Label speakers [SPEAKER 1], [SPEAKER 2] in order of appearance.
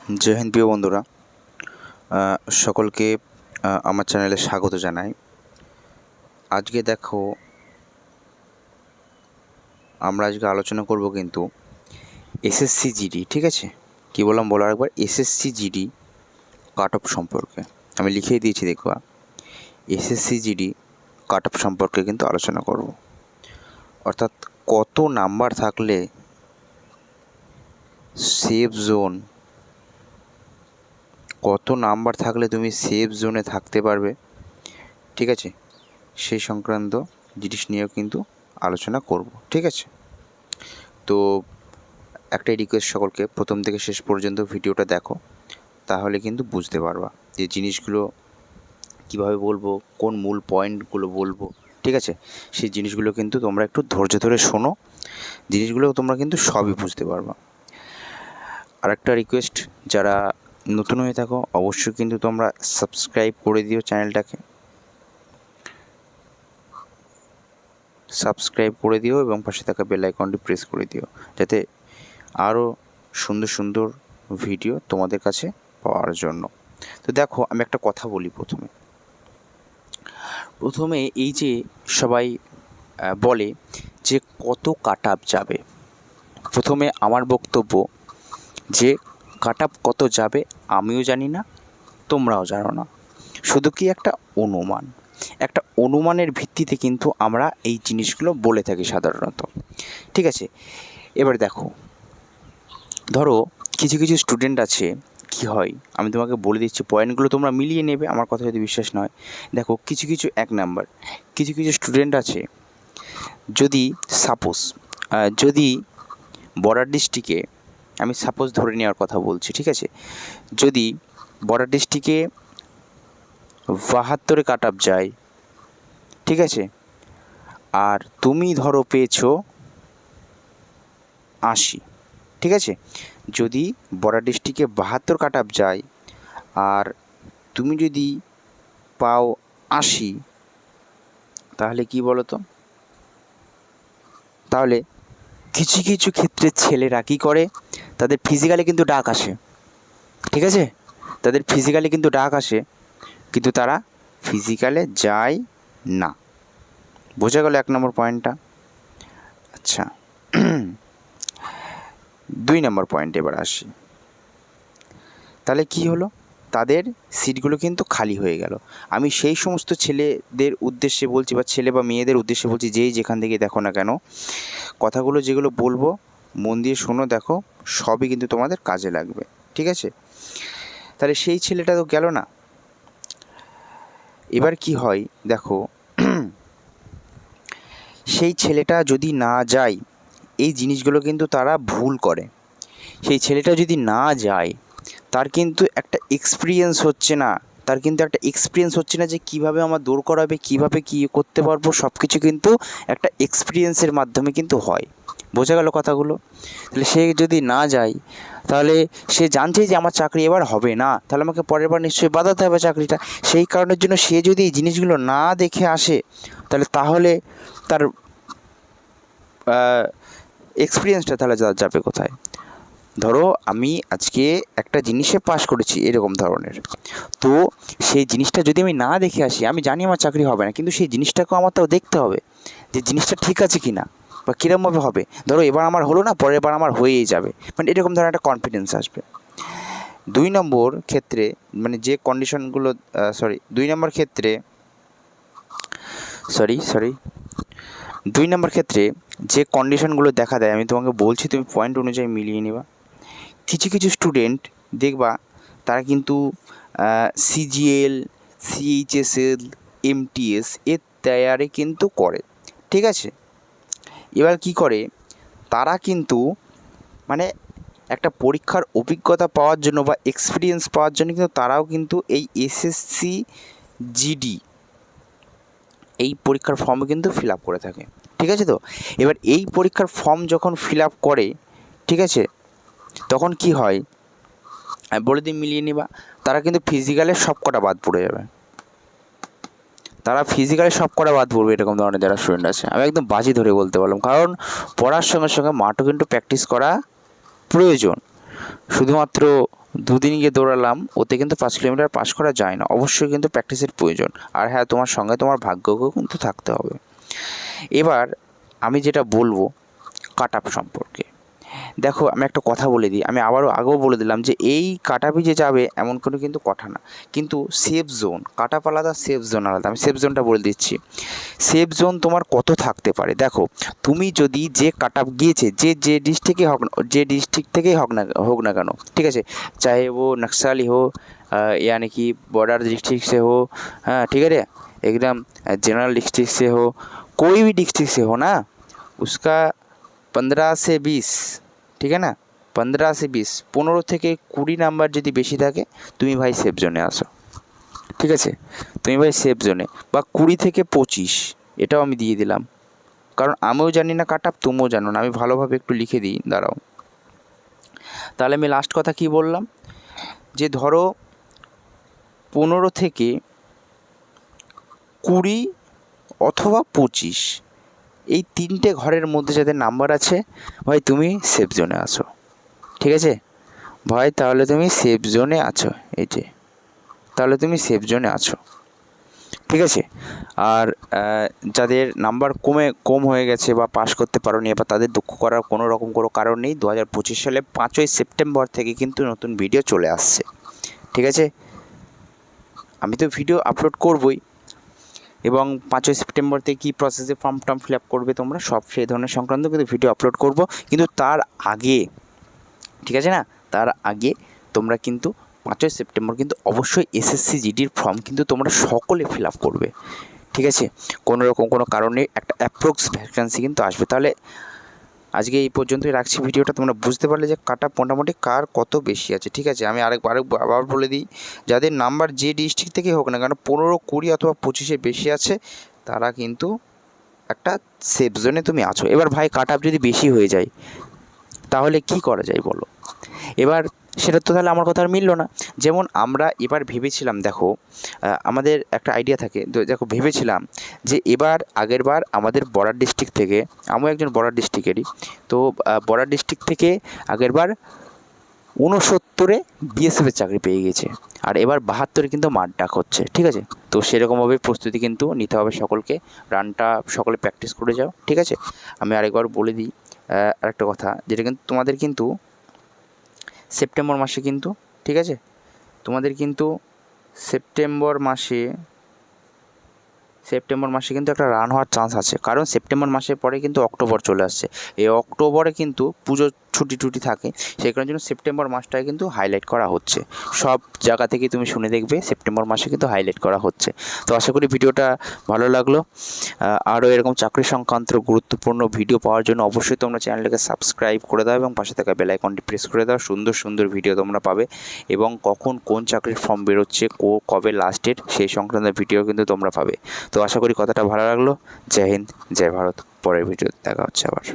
[SPEAKER 1] জয় হিন্দ প্রিয় বন্ধুরা, সকলকে আমার চ্যানেলে স্বাগত জানাই। আজকে দেখো, আমরা আজকে আলোচনা করব কিন্তু এসএসসি জিডি, ঠিক আছে? কী বললাম বলার একবার, এসএসসি জিডি কাট অফ সম্পর্কে আমি লিখেই দিয়েছি, দেখবা এসএসসি জিডি কাট অফ সম্পর্কে কিন্তু আলোচনা করব। অর্থাৎ কত নাম্বার থাকলে সেফ জোন, কত নাম্বার থাকলে তুমি সেফ জোনে থাকতে পারবে, ঠিক আছে? সেই সংক্রান্ত জিনিস নিয়েও কিন্তু আলোচনা করব, ঠিক আছে? তো একটাই রিকোয়েস্ট সকলকে, প্রথম থেকে শেষ পর্যন্ত ভিডিওটা দেখো, তাহলে কিন্তু বুঝতে পারবা যে জিনিসগুলো কীভাবে বলবো, কোন মূল পয়েন্টগুলো বলবো, ঠিক আছে? সেই জিনিসগুলো কিন্তু তোমরা একটু ধৈর্য ধরে শোনো, জিনিসগুলো তোমরা কিন্তু সবই বুঝতে পারবা। আর একটা রিকোয়েস্ট, যারা নতুন হয়ে থাকো অবশ্যই কিন্তু তোমরা সাবস্ক্রাইব করে দিও চ্যানেলটাকে, সাবস্ক্রাইব করে দিও এবং পাশে থাকা বেল আইকনটি প্রেস করে দিও, যাতে আরও সুন্দর সুন্দর ভিডিও তোমাদের কাছে পাওয়ার জন্য। তো দেখো, আমি একটা কথা বলি প্রথমে এই যে সবাই বলে যে কত কাট আপ যাবে, প্রথমে আমার বক্তব্য যে কাট আপ কত যাবে আমিও জানি না, তোমরাও জানো না, শুধু কি একটা অনুমানের ভিত্তিতে কিন্তু আমরা এই জিনিসগুলো বলে থাকি সাধারণত, ঠিক আছে? এবার দেখো, ধরো কিছু কিছু স্টুডেন্ট আছে, কি হয় আমি তোমাকে বলে দিচ্ছি, পয়েন্টগুলো তোমরা মিলিয়ে নেবে, আমার কথা যদি বিশ্বাস নয়। দেখো, কিছু কিছু কিছু কিছু স্টুডেন্ট আছে, যদি সাপোজ যদি বর্ডার ডিস্ট্রিক্টে, আমি সাপোজ ধরে নেওয়ার কথা বলছি, ঠিক আছে? যদি বর্ডার ডিস্ট্রিক্টে 72 কাট আপ যায়, ঠিক আছে, আর তুমি ধরো পেয়েছো 80, ঠিক আছে? যদি বর্ডার ডিস্ট্রিক্টে 72 কাট আপ যায় আর তুমি যদি পাও 80, তাহলে কি বলো তো? তাহলে কিছু কিছু ক্ষেত্রে ছেলেরা কী করে, তাদের ফিজিক্যালি কিন্তু ডাক আসে, ঠিক আছে? তাদের ফিজিক্যালি কিন্তু ডাক আসে, কিন্তু তারা ফিজিক্যালে যায় না। বোঝা গেল 1 নম্বর পয়েন্টটা। আচ্ছা, 2 নম্বর পয়েন্ট এবার আসি। তাহলে কি হলো, তাদের সিটগুলো কিন্তু খালি হয়ে গেল। আমি সেই সমস্ত ছেলেদের উদ্দেশ্যে বলছি, বা ছেলে বা মেয়েদের উদ্দেশ্যে বলছি, যেই যেখান থেকে দেখো না কেন, কথাগুলো যেগুলো বলবো মন দিয়ে শোনো, দেখো সবই কিন্তু তোমাদের কাজে লাগবে, ঠিক আছে? তাহলে সেই ছেলেটা তো গেল না। এবার কি হয় দেখো, সেই ছেলেটা যদি না যায়, এই জিনিসগুলো কিন্তু তারা ভুল করে। সেই ছেলেটা যদি না যায়, তার কিন্তু একটা এক্সপিরিয়েন্স হচ্ছে না, যে কীভাবে আমার দৌড় করাবে, কীভাবে কী করতে পারবো, সব কিছু কিন্তু একটা এক্সপিরিয়েন্সের মাধ্যমে কিন্তু হয়। বোঝা গেল কথাগুলো? তাহলে সে যদি না যায়, তাহলে সে জানছে যে আমার চাকরি এবার হবে না, তাহলে আমাকে পরের বার নিশ্চয়ই বাঁধাতে হবে চাকরিটা। সেই কারণের জন্য সে যদি এই জিনিসগুলো না দেখে আসে, তাহলে তার এক্সপিরিয়েন্সটা তাহলে যাবে কোথায়? ধরো আমি আজকে একটা জিনিসে পাস করেছি এরকম ধরনের, তো সেই জিনিসটা যদি আমি না দেখে আসি, আমি জানি আমার চাকরি হবে না, কিন্তু সেই জিনিসটাকেও আমার তাও দেখতে হবে যে জিনিসটা ঠিক আছে কি না, বা কীরকমভাবে হবে। ধরো এবার আমার হলো না, পরের বার আমার হয়েই যাবে, মানে এরকম ধরনের একটা কনফিডেন্স আসবে। 2 নম্বর ক্ষেত্রে, মানে যে কন্ডিশনগুলো, 2 নম্বর ক্ষেত্রে, 2 নম্বর ক্ষেত্রে যে কন্ডিশনগুলো দেখা দেয়, আমি তোমাকে বলছি, তুমি পয়েন্ট অনুযায়ী মিলিয়ে নেবা। কিছু কিছু স্টুডেন্ট দেখবা, তারা কিন্তু সিজিএল, সিএইচএসএল, এমটিএস এর তৈয়ারি কিন্তু করে, ঠিক আছে? এবার কি করে তারা, কিন্তু মানে একটা পরীক্ষার অভিজ্ঞতা পাওয়ার জন্য বা এক্সপিরিয়েন্স পাওয়ার জন্য কিন্তু তারাও কিন্তু এই এসএসসি জিডি এই পরীক্ষার ফর্ম কিন্তু ফিল আপ করে থাকে, ঠিক আছে? তো এবার এই পরীক্ষার ফর্ম যখন ফিল আপ করে, ঠিক আছে, তখন কি হয় আমি বলে দিই, মিলিয়ে নিবা। তারা কিন্তু ফিজিক্যালে সব কটা বাদ পড়ে যাবে, এরকম ধরনের যারা স্টুডেন্ট আছে, আমি একদম বাজি ধরে বলতে পারলাম। কারণ পড়ার সঙ্গে সঙ্গে মাঠও কিন্তু প্র্যাকটিস করা প্রয়োজন। শুধুমাত্র দুদিন গিয়ে দৌড়ালাম, ওতে কিন্তু 5 কিলোমিটার পাস করা যায় না, অবশ্যই কিন্তু প্র্যাকটিসের প্রয়োজন। আর হ্যাঁ, তোমার সঙ্গে তোমার ভাগ্যকেও কিন্তু থাকতে হবে। এবার আমি যেটা বলবো কাট আপ সম্পর্কে, দেখো আমি একটা কথা বলে দিই, আমি আবারও আগেও বলে দিলাম যে এই কাট আপে যে যাবে এমন কোনো কিন্তু কথা না, কিন্তু সেফ জোন, কাট আপ আলাদা, সেফ জোন আলাদা। আমি সেফ জোনটা বলে দিচ্ছি। সেফ জোন তোমার কত থাকতে পারে, দেখো তুমি যদি যে কাট আপ গিয়েছে, যে ডিস্ট্রিক্টে হোক, যে ডিস্ট্রিক্ট থেকেই হোক না কেন, ঠিক আছে, চাহে ও নকশালি हो, यानी कि बॉर्डर डिस्ट्रिक्ट से हो, हाँ ठीक है, एकदम जनरल डिस्ट्रिक्ट से हो, कोई भी डिस्ट्रिक्ट से हो ना, उसका 15 से 20, ঠিক আছে না, 15 से 20, 15 থেকে 20 নাম্বার যদি বেশি থাকে তুমি ভাই সেফ জোনে আসো, ঠিক আছে, তুমি ভাই সেফ জোনে, বা 20 থেকে 25, এটাও আমি দিয়ে দিলাম, কারণ আমিও জানি না কাট আপ, তুমিও জানো না, আমি ভালোভাবে একটু লিখে দিই, দাঁড়াও। তাহলে আমি লাস্ট কথা কি বললাম, যে ধরো 15 থেকে 20 অথবা 25, এই 3টে ঘরের মধ্যে যাদের নাম্বার আছে ভাই তুমি সেফ জোনে আসো, ঠিক আছে ভাই, তাহলে তুমি সেফ জোনে আছো, এই যে তাহলে তুমি সেফ জোনে আছো, ঠিক আছে। আর যাদের নাম্বার কম হয়ে গেছে বা পাস করতে পারোনি, এবার তাদের দুঃখ করার কোনো রকম কোনো কারণ নেই। 2025 সালে 5ই সেপ্টেম্বর থেকে কিন্তু নতুন ভিডিও চলে আসছে, ঠিক আছে। আমি তো ভিডিও আপলোড করবই, এবং 5ই সেপ্টেম্বর থেকে কী প্রসেসে ফর্ম টর্ম ফিল আপ করবে তোমরা সব সেই ধরনের সংক্রান্ত কিন্তু ভিডিও আপলোড করব, কিন্তু তার আগে, ঠিক আছে না, তার আগে তোমরা কিন্তু 5ই সেপ্টেম্বর কিন্তু অবশ্যই এসএসসি জিডির ফর্ম কিন্তু তোমরা সকলে ফিল আপ করবে, ঠিক আছে। কোনো রকম কোনো কারণে একটা অ্যাপ্রক্স ভ্যাকেন্সি কিন্তু আসবে। তাহলে আজকে এই পর্যন্তই রাখছি ভিডিওটা, তোমরা বুঝতে পারলে যে কাট আপ মোটামুটি কার কত বেশি আছে, ঠিক আছে। আমি আবার বলে দিই, যাদের নাম্বার যে ডিস্ট্রিক্ট থেকে হোক না কেন 15, 20 অথবা 25-এর বেশি আছে, তারা কিন্তু একটা সেফ জোনে তুমি আছো। এবার ভাই কাট আপ যদি বেশি হয়ে যায় তাহলে কি করা যায় বলো, এবার সেটা তো তাহলে আমার কথা আর মিলল না। যেমন আমরা এবার ভেবেছিলাম, দেখো আমাদের একটা আইডিয়া থাকে, দেখো ভেবেছিলাম যে এবার আগেরবার আমাদের বর্ডার ডিস্ট্রিক্ট থেকে, আমিও একজন বর্ডার ডিস্ট্রিক্টেরই, তো বর্ডার ডিস্ট্রিক্ট থেকে আগেরবার 69-এ বিএসএফের চাকরি পেয়ে গেছে, আর এবার 72-এ কিন্তু মাঠ ডাক হচ্ছে, ঠিক আছে। তো সেরকমভাবে প্রস্তুতি কিন্তু নিতে হবে সকলকে, রানটা সকলে প্র্যাকটিস করে যাও, ঠিক আছে। আমি আরেকবার বলে দিই আরেকটা কথা, যেটা কিন্তু তোমাদের কিন্তু সেপ্টেম্বর মাসে কিন্তু, ঠিক আছে, তোমাদের কিন্তু সেপ্টেম্বর মাসে কিন্তু একটা রান হওয়ার চান্স আছে, কারণ সেপ্টেম্বর মাসের পরে কিন্তু অক্টোবর চলে আসছে, এই অক্টোবরে কিন্তু পুজোর ছুটি থাকে, সেই কারণের জন্য সেপ্টেম্বর মাসটায় কিন্তু হাইলাইট করা হচ্ছে, সব জায়গা থেকে তুমি শুনে দেখবে সেপ্টেম্বর মাসে কিন্তু হাইলাইট করা হচ্ছে। তো আশা করি ভিডিওটা ভালো লাগলো। আরও এরকম চাকরি সংক্রান্ত গুরুত্বপূর্ণ ভিডিও পাওয়ার জন্য অবশ্যই তোমরা চ্যানেলটাকে সাবস্ক্রাইব করে দাও এবং পাশে থাকা বেল আইকনটি প্রেস করে দাও, সুন্দর সুন্দর ভিডিও তোমরা পাবে, এবং কখন কোন চাকরির ফর্ম বেরোচ্ছে, কবে লাস্ট ডেট, সেই সংক্রান্ত ভিডিও কিন্তু তোমরা পাবে। তো আশা করি কথাটা ভালো লাগলো। জয় হিন্দ, জয় ভারত, পরের ভিডিওতে দেখা হচ্ছে আবার।